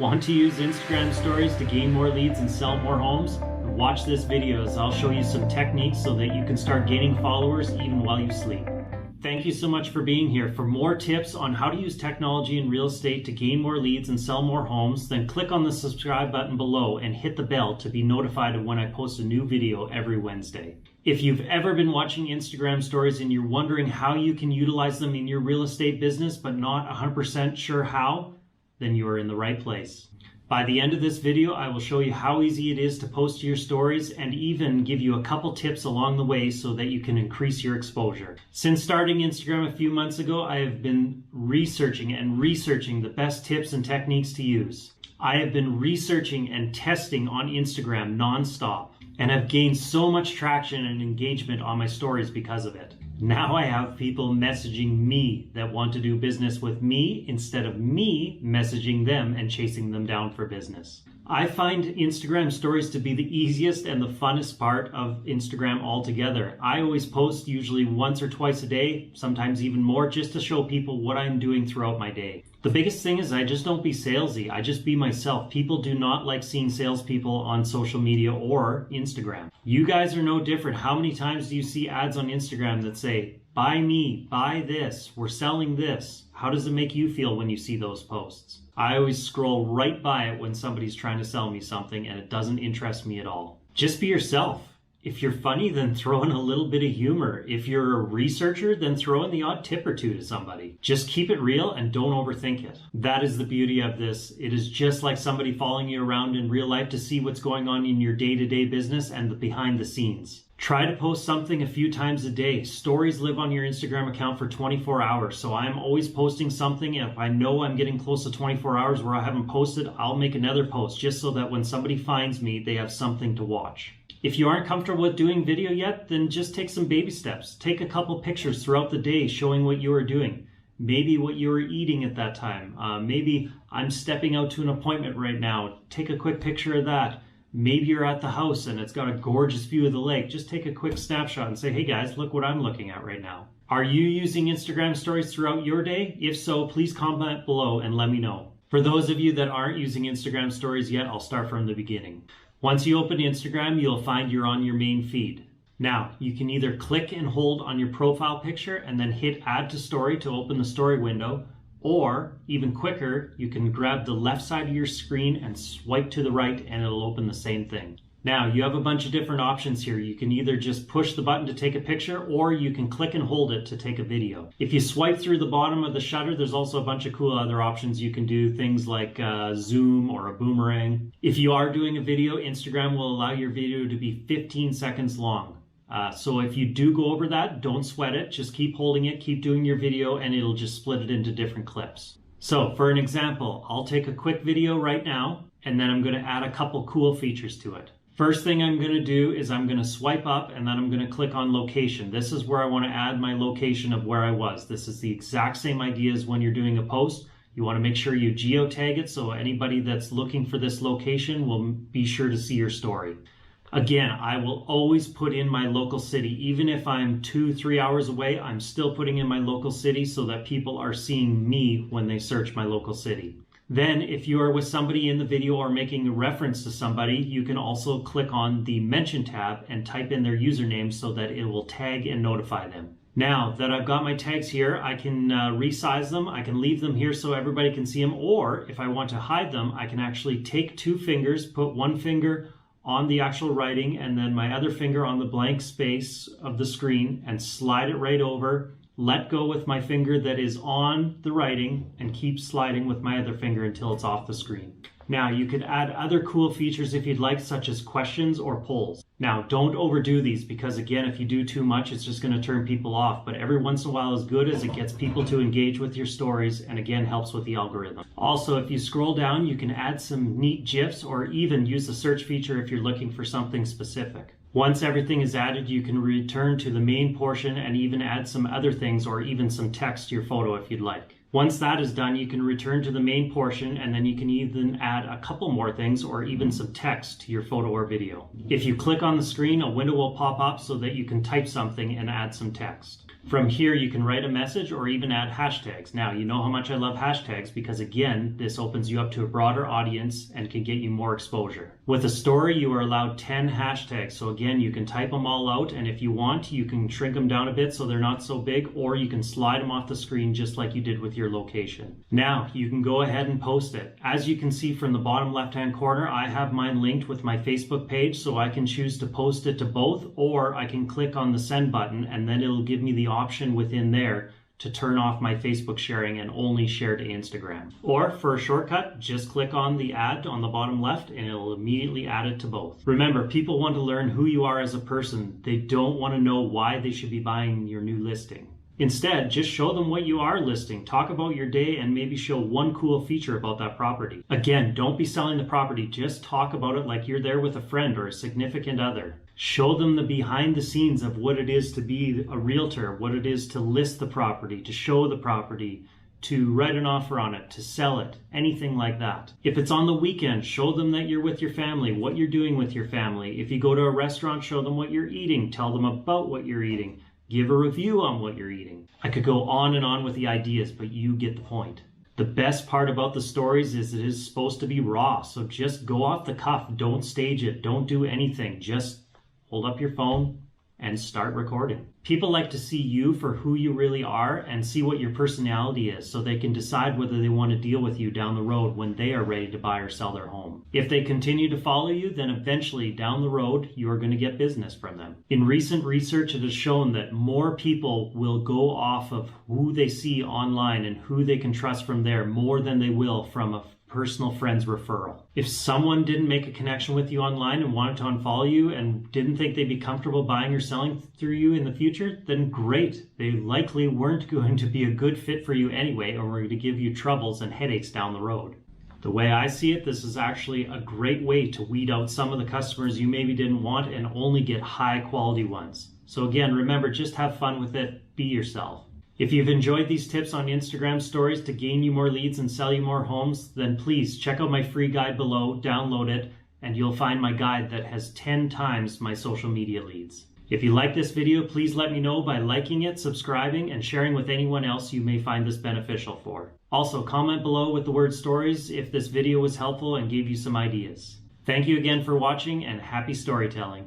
Want to use Instagram stories to gain more leads and sell more homes? Watch this video as I'll show you some techniques so that you can start gaining followers even while you sleep. Thank you so much for being here. For more tips on how to use technology in real estate to gain more leads and sell more homes, then click on the subscribe button below and hit the bell to be notified of when I post a new video every Wednesday. If you've ever been watching Instagram stories and you're wondering how you can utilize them in your real estate business but not 100% sure how, then you are in the right place. By the end of this video, I will show you how easy it is to post to your stories and even give you a couple tips along the way so that you can increase your exposure. Since starting Instagram a few months ago, I have been researching the best tips and techniques to use. I have been researching and testing on Instagram nonstop and have gained so much traction and engagement on my stories because of it. Now I have people messaging me that want to do business with me instead of me messaging them and chasing them down for business. I find Instagram stories to be the easiest and the funnest part of Instagram altogether. I always post usually once or twice a day, sometimes even more, just to show people what I'm doing throughout my day. The biggest thing is I just don't be salesy. I just be myself. People do not like seeing salespeople on social media or Instagram. You guys are no different. How many times do you see ads on Instagram that say, buy me, buy this, we're selling this? How does it make you feel when you see those posts? I always scroll right by it when somebody's trying to sell me something and it doesn't interest me at all. Just be yourself. If you're funny, then throw in a little bit of humor. If you're a researcher, then throw in the odd tip or two to somebody. Just keep it real and don't overthink it. That is the beauty of this. It is just like somebody following you around in real life to see what's going on in your day-to-day business and the behind the scenes. Try to post something a few times a day. Stories live on your Instagram account for 24 hours. So I'm always posting something. And if I know I'm getting close to 24 hours where I haven't posted, I'll make another post just so that when somebody finds me, they have something to watch. If you aren't comfortable with doing video yet, then just take some baby steps. Take a couple pictures throughout the day showing what you are doing. Maybe what you were eating at that time. Maybe I'm stepping out to an appointment right now. Take a quick picture of that. Maybe you're at the house and it's got a gorgeous view of the lake. Just take a quick snapshot and say, hey guys, look what I'm looking at right now. Are you using Instagram stories throughout your day? If so, please comment below and let me know. For those of you that aren't using Instagram stories yet, I'll start from the beginning. Once you open Instagram, you'll find you're on your main feed. Now, you can either click and hold on your profile picture and then hit add to story to open the story window, or even quicker, you can grab the left side of your screen and swipe to the right and it'll open the same thing. Now, you have a bunch of different options here. You can either just push the button to take a picture or you can click and hold it to take a video. If you swipe through the bottom of the shutter, there's also a bunch of cool other options. You can do things like zoom or a boomerang. If you are doing a video, Instagram will allow your video to be 15 seconds long. So if you do go over that, don't sweat it. Just keep holding it, keep doing your video, and it'll just split it into different clips. So for an example, I'll take a quick video right now, and then I'm going to add a couple cool features to it. First thing I'm going to do is I'm going to swipe up and then I'm going to click on location. This is where I want to add my location of where I was. This is the exact same idea as when you're doing a post. You want to make sure you geotag it so anybody that's looking for this location will be sure to see your story. Again, I will always put in my local city. Even if I'm 2-3 hours away, I'm still putting in my local city so that people are seeing me when they search my local city. Then if you are with somebody in the video or making a reference to somebody, you can also click on the mention tab and type in their username so that it will tag and notify them. Now that I've got my tags here, I can resize them. I can leave them here so everybody can see them. Or if I want to hide them, I can actually take two fingers, put one finger on the actual writing and then my other finger on the blank space of the screen and slide it right over. Let go with my finger that is on the writing and keep sliding with my other finger until it's off the screen. Now you could add other cool features if you'd like, such as questions or polls. Now don't overdo these because again, if you do too much, it's just going to turn people off. But every once in a while is good as it gets people to engage with your stories and again helps with the algorithm. Also, if you scroll down, you can add some neat GIFs or even use the search feature if you're looking for something specific. Once everything is added, you can return to the main portion and even add some other things or even some text to your photo if you'd like. Once that is done, you can return to the main portion and then you can even add a couple more things or even some text to your photo or video. If you click on the screen, a window will pop up so that you can type something and add some text. From here, you can write a message or even add hashtags. Now, you know how much I love hashtags because, again, this opens you up to a broader audience and can get you more exposure. With a story, you are allowed 10 hashtags. So again, you can type them all out, and if you want, you can shrink them down a bit so they're not so big, or you can slide them off the screen just like you did with your location. Now, you can go ahead and post it. As you can see from the bottom left-hand corner, I have mine linked with my Facebook page, so I can choose to post it to both, or I can click on the send button, and then it'll give me the option within there to turn off my Facebook sharing and only share to Instagram. Or for a shortcut, just click on the ad on the bottom left and it'll immediately add it to both. Remember, people want to learn who you are as a person. They don't want to know why they should be buying your new listing. Instead, just show them what you are listing, talk about your day, and maybe show one cool feature about that property. Again, don't be selling the property, just talk about it like you're there with a friend or a significant other. Show them the behind the scenes of what it is to be a realtor, what it is to list the property, to show the property, to write an offer on it, to sell it, anything like that. If it's on the weekend, show them that you're with your family, what you're doing with your family. If you go to a restaurant, show them what you're eating, tell them about what you're eating. Give a review on what you're eating. I could go on and on with the ideas, but you get the point. The best part about the stories is it is supposed to be raw, so just go off the cuff. Don't stage it. Don't do anything. Just hold up your phone and start recording. People like to see you for who you really are and see what your personality is so they can decide whether they want to deal with you down the road when they are ready to buy or sell their home. If they continue to follow you, then eventually down the road, you are going to get business from them. In recent research, it has shown that more people will go off of who they see online and who they can trust from there more than they will from a personal friend's referral. If someone didn't make a connection with you online and wanted to unfollow you and didn't think they'd be comfortable buying or selling through you in the future, then great. They likely weren't going to be a good fit for you anyway, or were going to give you troubles and headaches down the road. The way I see it, this is actually a great way to weed out some of the customers you maybe didn't want and only get high quality ones. So again, remember, just have fun with it. Be yourself. If you've enjoyed these tips on Instagram stories to gain you more leads and sell you more homes, then please check out my free guide below, download it, and you'll find my guide that has 10 times my social media leads. If you like this video, please let me know by liking it, subscribing, and sharing with anyone else you may find this beneficial for. Also, comment below with the word stories if this video was helpful and gave you some ideas. Thank you again for watching, and happy storytelling.